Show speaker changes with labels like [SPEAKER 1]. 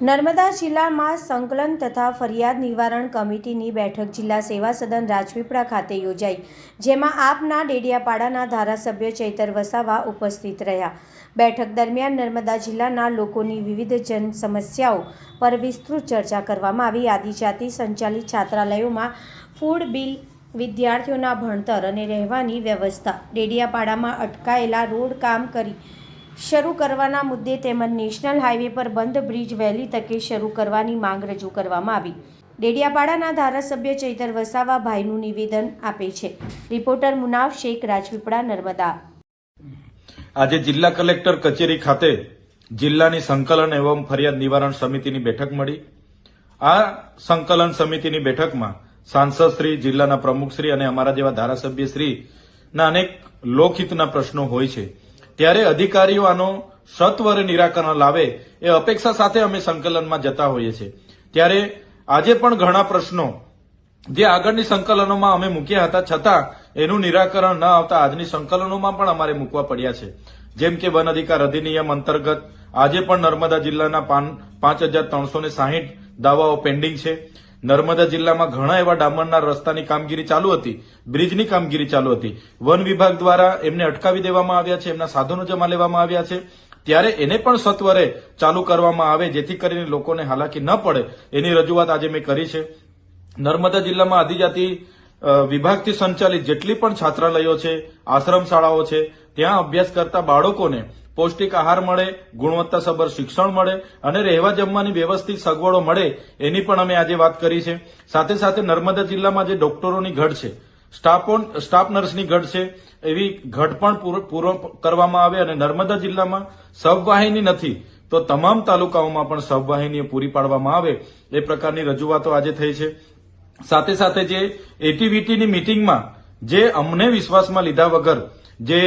[SPEAKER 1] નર્મદા જિલ્લામાં સંકલન તથા ફરિયાદ નિવારણ કમિટીની બેઠક જિલ્લા સેવા સદન રાજપીપળા ખાતે યોજાઈ, જેમાં આપના ડેડિયાપાડાના ધારાસભ્ય ચૈતર વસાવા ઉપસ્થિત રહ્યા. બેઠક દરમિયાન નર્મદા જિલ્લાના લોકોની વિવિધ જન સમસ્યાઓ પર વિસ્તૃત ચર્ચા કરવામાં આવી. આદિજાતિ સંચાલિત છાત્રાલયોમાં ફૂડ બિલ, વિદ્યાર્થીઓના ભણતર અને રહેવાની વ્યવસ્થા, ડેડિયાપાડામાં અટકાયેલા રોડ કામ શરૂ કરવાના મુદ્દે તેમજ નેશનલ હાઈવે પર બંધ બ્રિજ વહેલી તકે શરૂ કરવાની માંગ રજૂ કરવામાં આવી. ડેડિયાપાડાના ધારાસભ્ય ચૈતર વસાવા ભાઈનું નિવેદન આપે છે. રિપોર્ટર મુનાફ શેખ, રાજપીપળા, નર્મદા.
[SPEAKER 2] આજે જિલ્લા કલેક્ટર કચેરી ખાતે જિલ્લાની સંકલન એવં ફરિયાદ નિવારણ સમિતિની બેઠક મળી. આ સંકલન સમિતિની બેઠકમાં સાંસદશ્રી, જિલ્લાના પ્રમુખશ્રી અને અમારા જેવા ધારાસભ્યશ્રીના અનેક લોકહિતના પ્રશ્નો હોય છે. ત્યારે અધિકારીઓ આનો સત્વરે નિરાકરણ લાવે એ અપેક્ષા સાથે અમે સંકલનમાં જતા હોઈએ છીએ. ત્યારે આજે પણ ઘણા પ્રશ્નો જે આગળની સંકલનોમાં અમે મૂક્યા હતા, છતાં એનું નિરાકરણ ન આવતા આજની સંકલનોમાં પણ અમારે મૂકવા પડ્યા છે. જેમ કે વન અધિકાર અધિનિયમ અંતર્ગત આજે પણ નર્મદા જિલ્લાના 5360 દાવાઓ પેન્ડિંગ છે. નર્મદા જિલ્લામાં ઘણા એવા ડામરના રસ્તાની કામગીરી ચાલુ હતી, બ્રિજની કામગીરી ચાલુ હતી. વન વિભાગ દ્વારા એમને અટકાવી દેવામાં આવ્યા છે, એમના સાધનો જમા લેવામાં આવ્યા છે. ત્યારે એને પણ સત્વરે ચાલુ કરવામાં આવે જેથી કરીને લોકોને હાલાકી ન પડે એની રજૂઆત આજે મેં કરી છે. નર્મદા જિલ્લામાં આદિજાતિ વિભાગથી સંચાલિત જેટલી પણ છાત્રાલયો છે, આશ્રમ શાળાઓ છે, ત્યાં અભ્યાસ કરતા બાળકોને પૌષ્ટિક આહાર મળે, ગુણવત્તાસભર શિક્ષણ મળે અને રહેવા જમવાની વ્યવસ્થિત સગવડો મળે એની પણ અમે આજે વાત કરી છે. સાથે સાથે નર્મદા જિલ્લામાં જે ડોક્ટરોની ઘટ છે, સ્ટાફ નર્સની ઘટ છે, એવી ઘટ પણ પૂરો કરવામાં આવે અને નર્મદા જિલ્લામાં સબવાહિની નથી તો તમામ તાલુકાઓમાં પણ સબવાહિનીઓ પૂરી પાડવામાં આવે એ પ્રકારની રજૂઆતો આજે થઈ છે. સાથે સાથે જે એટીવીટીની મિટિંગમાં જે અમને વિશ્વાસમાં લીધા વગર જે